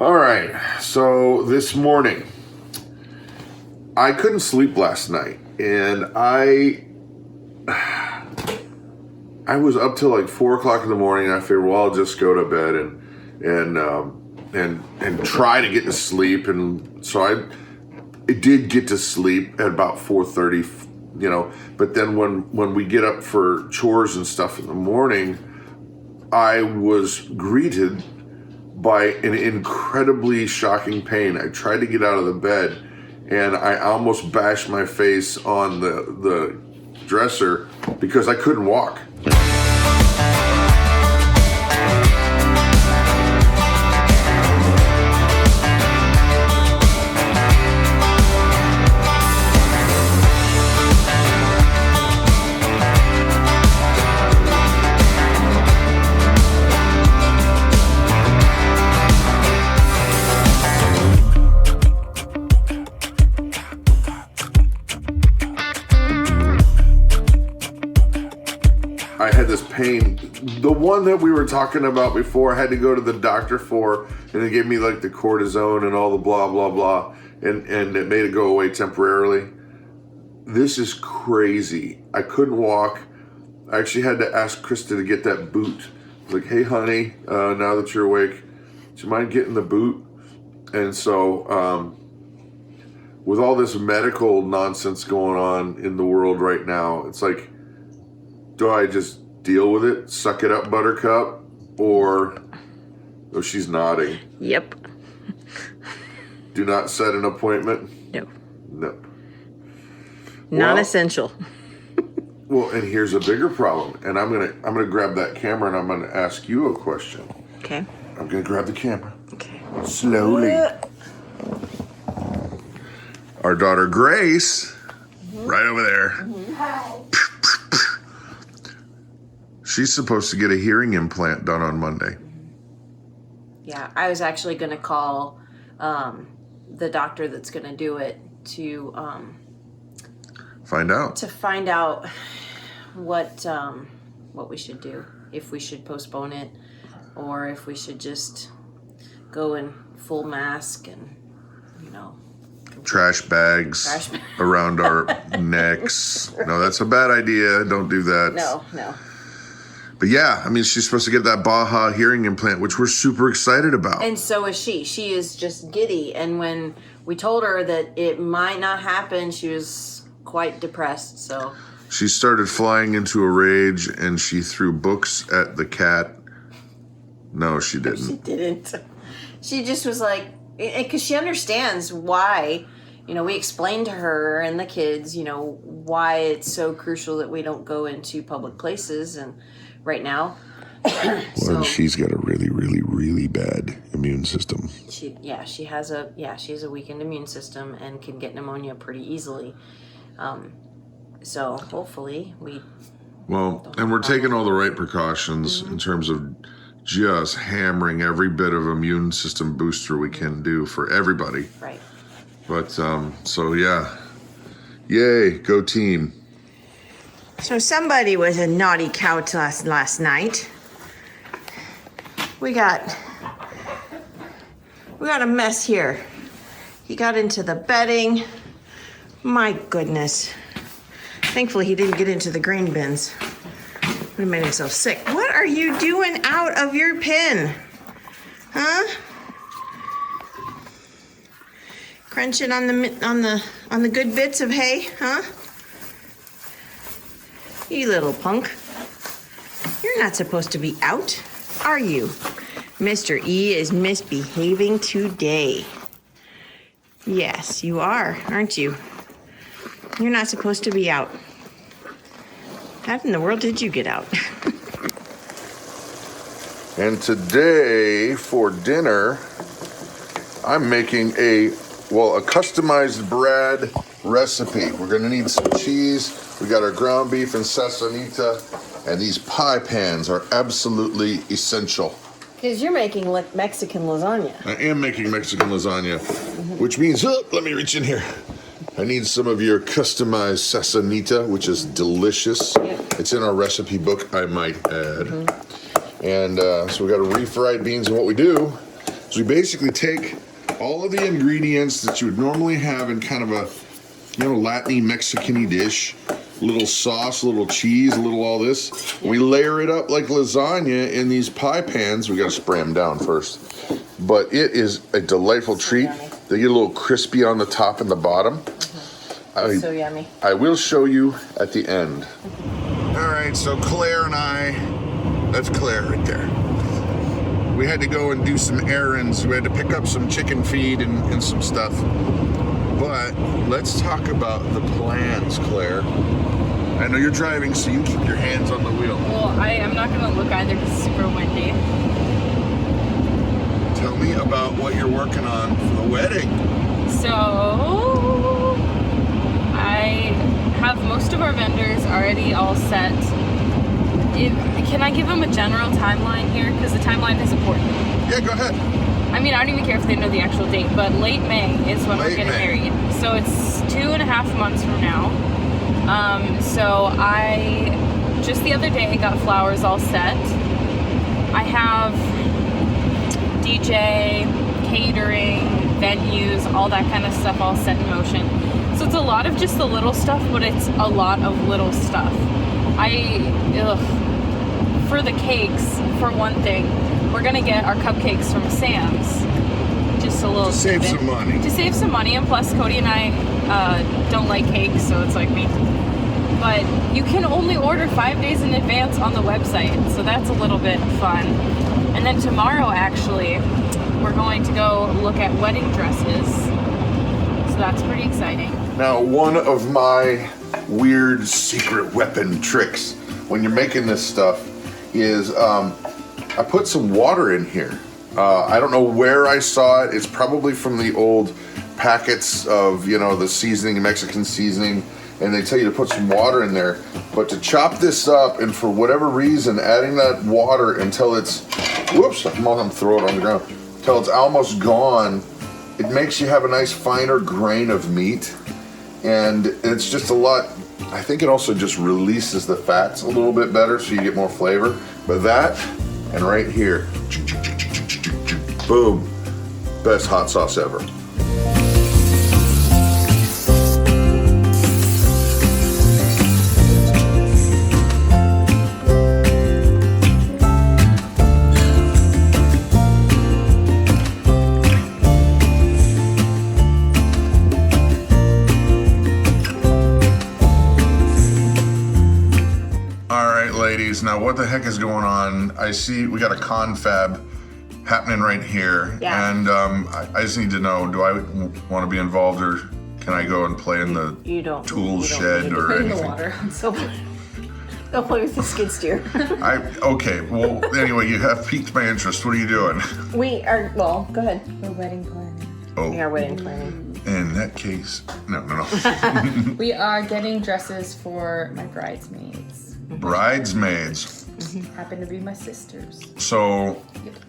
All right, so this morning, I couldn't sleep last night, and I was up till like 4 o'clock in the morning. And I figured, well, I'll just go to bed and try to get to sleep. And so I did get to sleep at about 4:30, you know. But then when we get up for chores and stuff in the morning, I was greeted by an incredibly shocking pain. I tried to get out of the bed, and I almost bashed my face on the dresser because I couldn't walk. I had this pain, the one that we were talking about before. I had to go to the doctor for, and they gave me like the cortisone and all the blah blah blah, and it made it go away temporarily. This is crazy. I couldn't walk. I actually had to ask Christa to get that boot. I was like, hey honey, now that you're awake, do you mind getting the boot? And so with all this medical nonsense going on in the world right now, it's like, do I just deal with it, suck it up, buttercup, or... Oh, she's nodding. Yep. Do not set an appointment? No. Nope. Not essential. Well, and here's a bigger problem, and I'm gonna grab that camera and I'm gonna ask you a question. Okay. I'm gonna grab the camera. Okay. Slowly. Our daughter Grace, right over there. She's supposed to get a hearing implant done on Monday. Yeah, I was actually going to call the doctor that's going to do it to Find out. what we should do, if we should postpone it or if we should just go in full mask and, you know, Trash bags around our necks. No, that's a bad idea. Don't do that. No. But yeah, I mean, she's supposed to get that Baja hearing implant, which we're super excited about. And so is she. She is just giddy. And when we told her that it might not happen, she was quite depressed. So she started flying into a rage, and she threw books at the cat. No, she didn't. She didn't. She just was like, because she understands why, you know, we explained to her and the kids, you know, why it's so crucial that we don't go into public places and right now. Well, she's got a really, really, really bad immune system. She has a weakened immune system and can get pneumonia pretty easily. So hopefully and we're taking all the right precautions in terms of just hammering every bit of immune system booster we can do for everybody. Right. But, so yeah. Yay, go team. So somebody was a naughty cow to us last night. We got a mess here. He got into the bedding. My goodness. Thankfully he didn't get into the grain bins. He made himself sick. What are you doing out of your pen? Huh? Crunching on the good bits of hay, huh? You little punk. You're not supposed to be out, are you? Mr. E is misbehaving today. Yes, you are, aren't you? You're not supposed to be out. How in the world did you get out? And today for dinner, I'm making a customized bread recipe. We're gonna need some cheese. We got our ground beef and sassanita, and these pie pans are absolutely essential. Because you're making Mexican lasagna. I am making Mexican lasagna, which means, let me reach in here. I need some of your customized sassanita, which is delicious. It's in our recipe book, I might add. And so we got refried beans, and what we do So we basically take all of the ingredients that you would normally have in kind of a, Latin-y, Mexican-y dish. A little sauce, a little cheese, a little all this. We layer it up like lasagna in these pie pans. We gotta spray them down first. But it is a delightful treat. Yummy. They get a little crispy on the top and the bottom. So yummy. I will show you at the end. All right, so Claire and I, that's Claire right there. We had to go and do some errands. We had to pick up some chicken feed and some stuff. But let's talk about the plans, Claire. I know you're driving, so you keep your hands on the wheel. Well, I'm not going to look either because it's super windy. Tell me about what you're working on for the wedding. So, I have most of our vendors already all set. Can I give them a general timeline here? Because the timeline is important. Yeah, go ahead. I mean, I don't even care if they know the actual date, but late May is when we're getting married. So it's 2.5 months from now. So I, just the other day, got flowers all set. I have DJ, catering, venues, all that kind of stuff all set in motion. So it's a lot of just the little stuff, but it's a lot of little stuff. For the cakes, for one thing, we're gonna get our cupcakes from Sam's. Just a little To save bit. some money. To save some money, and plus Cody and I don't like cakes, so it's like me. But you can only order 5 days in advance on the website, so that's a little bit fun. And then tomorrow, actually, we're going to go look at wedding dresses. So that's pretty exciting. Now, one of my weird secret weapon tricks when you're making this stuff is I put some water in here. I don't know where I saw it. It's probably from the old packets of, the seasoning, Mexican seasoning, and they tell you to put some water in there. But to chop this up, and for whatever reason, adding that water until it's, whoops, I'm gonna throw it on the ground, until it's almost gone, it makes you have a nice finer grain of meat. And it's just a lot, I think it also just releases the fats a little bit better so you get more flavor. But that, and right here, boom, best hot sauce ever. Now, what the heck is going on? I see we got a confab happening right here. Yeah. And I just need to know, do I want to be involved, or can I go and play in the tool shed or Put in anything? the water. Go play with the skid steer. Okay, well, anyway, you have piqued my interest. What are you doing? We are, well, go ahead. We're wedding planning. Oh, We are wedding planning. in that case, no. We are getting dresses for my bridesmaids. Bridesmaids. Happen to be my sisters. So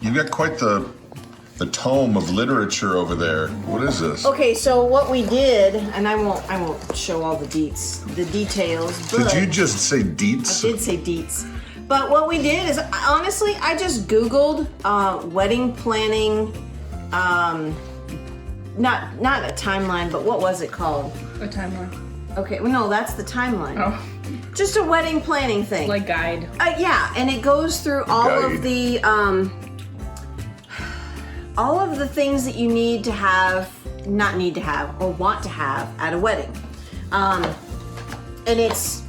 you've got quite the tome of literature over there. What is this? Okay, so what we did, and I won't show all the details, but Did you just say deets? I did say deets. But what we did is, honestly, I just Googled wedding planning, not a timeline, but what was it called? A timeline. Okay, well, no, that's the timeline. Oh. Just a wedding planning thing. Like guide. Yeah, and it goes through all of the things that you need to have, not need to have, or want to have at a wedding. And it's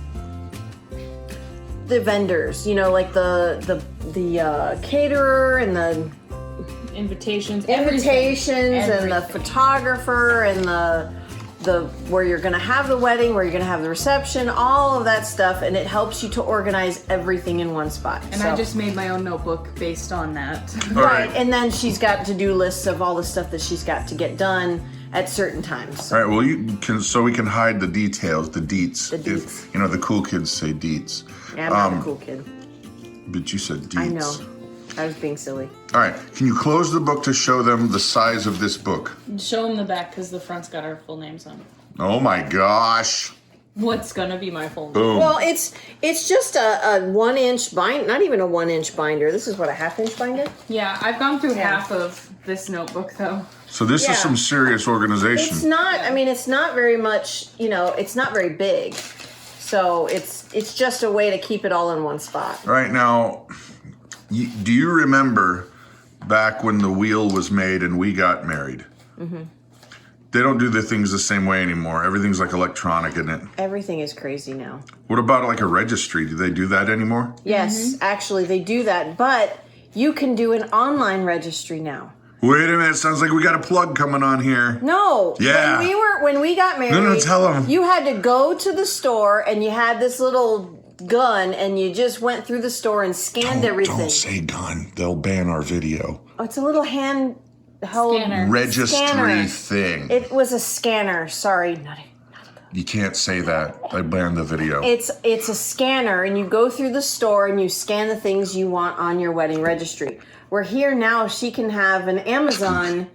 the vendors, like the caterer and the Invitations. and the Everything. photographer and the where you're gonna have the wedding, where you're gonna have the reception, all of that stuff, and it helps you to organize everything in one spot. And I just made my own notebook based on that. All right, and then she's got to-do lists of all the stuff that she's got to get done at certain times. All right, well, you can, so we can hide the details, the deets. The deets. If, the cool kids say deets. Yeah, I'm not a cool kid. But you said deets. I know. I was being silly. All right, can you close the book to show them the size of this book? Show them the back because the front's got our full names on it. Oh my gosh. What's gonna be my full name? Boom. Well, it's just a 1 inch bind, not even a 1 inch binder. This is what, a 1/2 inch binder? Yeah, I've gone through half of this notebook though. So this Yeah. is some serious organization. It's not. I mean, it's not very much. It's not very big. So it's just a way to keep it all in one spot. Right now, do you remember back when the wheel was made and we got married? Mm-hmm. They don't do the things the same way anymore. Everything's like electronic, isn't it? Everything is crazy now. What about like a registry? Do they do that anymore? Yes, actually, they do that. But you can do an online registry now. Wait a minute. Sounds like we got a plug coming on here. No. Yeah. When we got married. No, tell them. You had to go to the store and you had this little gun and you just went through the store and scanned everything. Don't say gun. They'll ban our video. Oh, it's a little handheld Scanner. Registry thing. It was a scanner. Sorry, not a gun. You can't say that. I banned the video. It's a scanner, and you go through the store and you scan the things you want on your wedding registry. We're here now. She can have an Amazon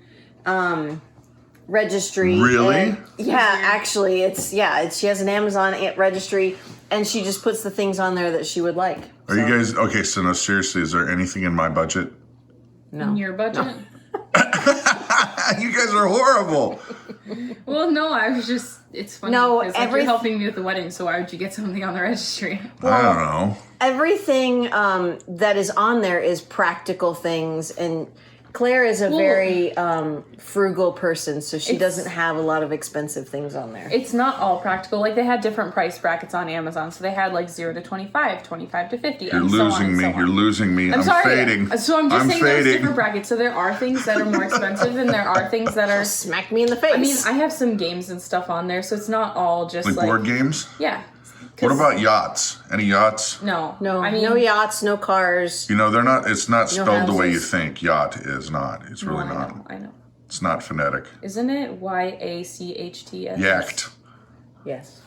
registry. Really? And, yeah, actually, she has an Amazon registry, and she just puts the things on there that she would like. Are you guys okay? So no, seriously, is there anything in my budget? No. In your budget? You guys are horrible. Well, no, I was just, it's funny. No, because you're helping me with the wedding, so why would you get something on the registry? I don't know. Everything that is on there is practical things, and Claire is a very frugal person, so she doesn't have a lot of expensive things on there. It's not all practical. Like, they had different price brackets on Amazon, so they had like 0 to 25, 25 to 50, You're and so on losing and me. so on. You're losing me. I'm sorry. fading. So I'm just saying there's fading. different brackets. So there are things that are more expensive, and there are things that are. Smack me in the face. I mean, I have some games and stuff on there, so it's not all just Like board games? Yeah. What about yachts? Any yachts? No. no, I mean, no yachts, no cars. You know, they're not. It's not spelled the way you houses. think. Yacht is not. It's really not. I know. It's not phonetic. Isn't it YACHTS? Yacht. Yes.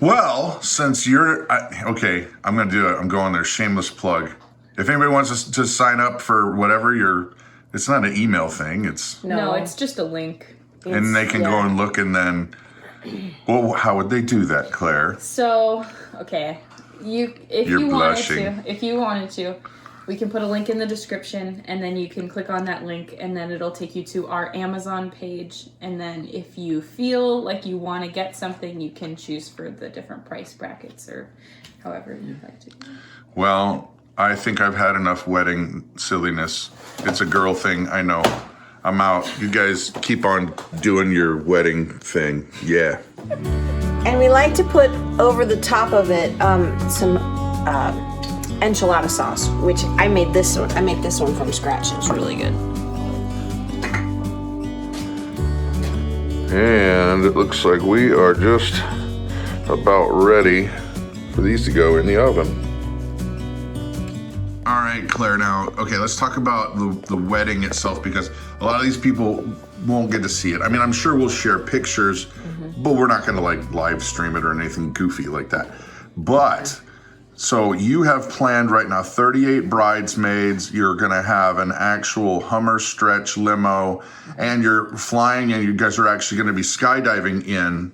Well, since you're okay, I'm gonna do it. I'm going there. Shameless plug. If anybody wants us to sign up for whatever it's not an email thing. It's No, it's just a link. and they can go and look and then. Well, how would they do that, Claire? So, okay, You're if you blushing. wanted to, we can put a link in the description, and then you can click on that link, and then it'll take you to our Amazon page. And then if you feel like you want to get something, you can choose for the different price brackets or however you'd like to. Well, I think I've had enough wedding silliness. It's a girl thing, I know. I'm out. You guys keep on doing your wedding thing. Yeah. And we like to put over the top of it some enchilada sauce, which I made this one. I make this one from scratch. It's really good. And it looks like we are just about ready for these to go in the oven. All right, Claire, now, okay, let's talk about the wedding itself, because a lot of these people won't get to see it. I mean, I'm sure we'll share pictures, but we're not gonna like live stream it or anything goofy like that. But, so you have planned right now 38 bridesmaids, you're gonna have an actual Hummer stretch limo, and you're flying, and you guys are actually gonna be skydiving in,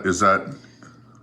is that?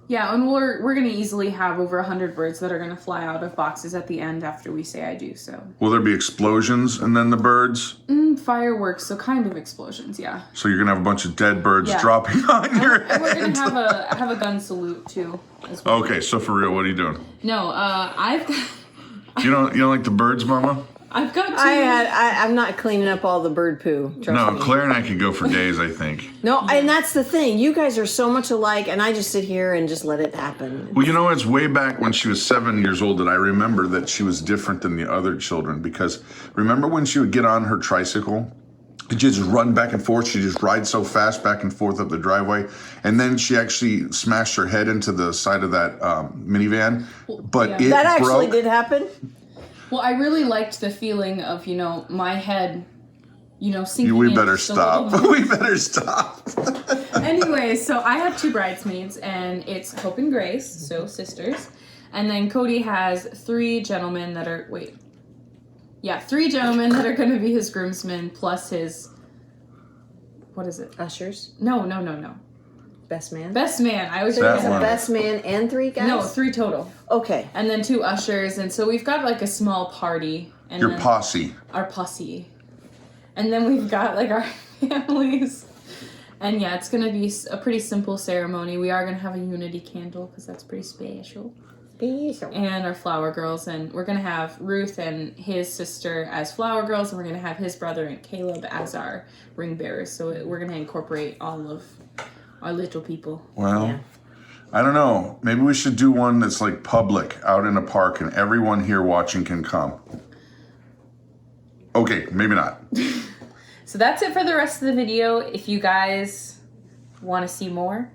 Yeah, and we're gonna easily have over 100 birds that are gonna fly out of boxes at the end after we say I do. So Will there be explosions and then the birds? fireworks, so kind of explosions, yeah. So you're gonna have a bunch of dead birds Yeah. dropping on your And we're head. gonna have a gun salute too. As well. Okay, so for real, what are you doing? No, I've got You don't like the birds, Mama? I've got two. I'm not cleaning up all the bird poo. Trust No, me. Claire and I could go for days, I think. No, and that's the thing. You guys are so much alike, and I just sit here and just let it happen. Well, you know, it's way back when she was 7 years old that I remember that she was different than the other children, because remember when she would get on her tricycle? She'd just run back and forth. She'd just ride so fast back and forth up the driveway. And then she actually smashed her head into the side of that minivan. But yeah. it That actually broke. did happen. Well, I really liked the feeling of, my head, sinking We in better just a little stop. more. We better stop. Anyway, so I have two bridesmaids, and it's Hope and Grace, so sisters. And then Cody has three gentlemen that are going to be his groomsmen, plus his, what is it? Ushers, No. best man. Best man. I was That There's a one. best man and 3 guys. No, 3 total. Okay. And then 2 ushers, and so we've got like a small party. And Your then posse. Our posse. And then we've got like our families. And yeah, it's gonna be a pretty simple ceremony. We are gonna have a unity candle because that's pretty special. And our flower girls, and we're gonna have Ruth and his sister as flower girls, and we're gonna have his brother and Caleb as our ring bearers. So we're gonna incorporate all of our little people. Well, I don't know. Maybe we should do one that's like public out in a park and everyone here watching can come. Okay, maybe not. So that's it for the rest of the video. If you guys want to see more,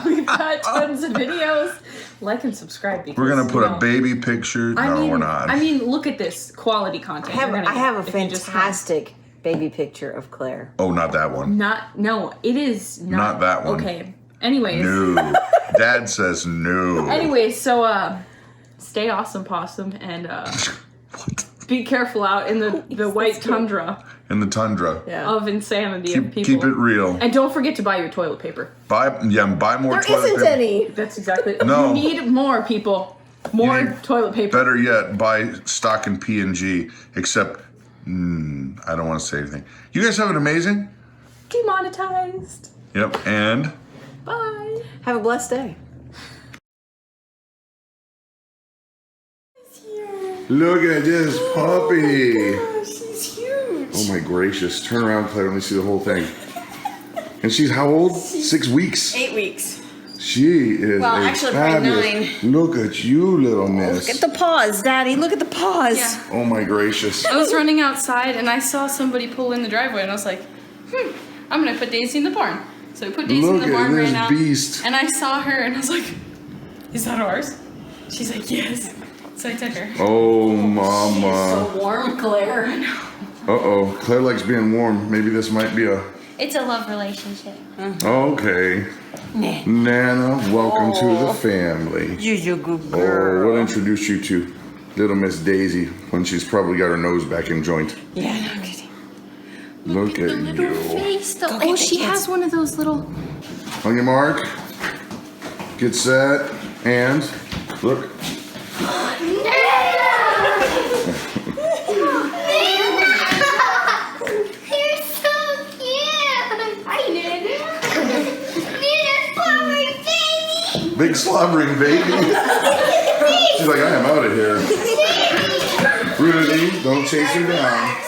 we've got tons of videos. Like and subscribe because We're gonna put a baby picture. We're not. I mean, look at this quality content. I have a fantastic baby picture of Claire. Oh, not that one. No, it is Not that one. Okay. Anyways. No. Dad says no. Anyways, so stay awesome, possum, and be careful out in the white tundra. In the tundra. Yeah. Of insanity of people. Keep it real. And don't forget to buy your toilet paper. Buy more toilet paper. There isn't any. That's exactly. No. You need more, people. More toilet paper. Better yet, buy stock in P&G. Except, I don't want to say anything. You guys have it amazing. Demonetized. Yep, and Bye. Have a blessed day. look at this puppy. Oh, she's huge. Oh my gracious. Turn around, Claire. Let me see the whole thing. And she's how old? 6 weeks. 8 weeks. She is actually probably 9. Look at you, little miss. Look at the paws, Daddy. Look at the paws. Yeah. Oh my gracious. I was running outside and I saw somebody pull in the driveway and I was like, I'm gonna put Daisy in the barn. So I put Daisy in the barn, ran out, beast. and I saw her and I was like, is that ours? She's like, yes. So I took her. Oh, mama. So warm, Claire. I know. Uh-oh. Claire likes being warm. Maybe this might be a... It's a love relationship. Okay. Nana, welcome to the family. You're a good Oh, girl. we'll introduce you to little Miss Daisy when she's probably got her nose back in joint. Yeah, no kidding. Look at you. Face, though. Go get the She kids. has one of those little... On your mark. Get set. And look. You're so cute! Hi, Nana. Nana's slobbery baby! Big slobbering baby. She's like, I am out of here. Rudy, don't chase her down.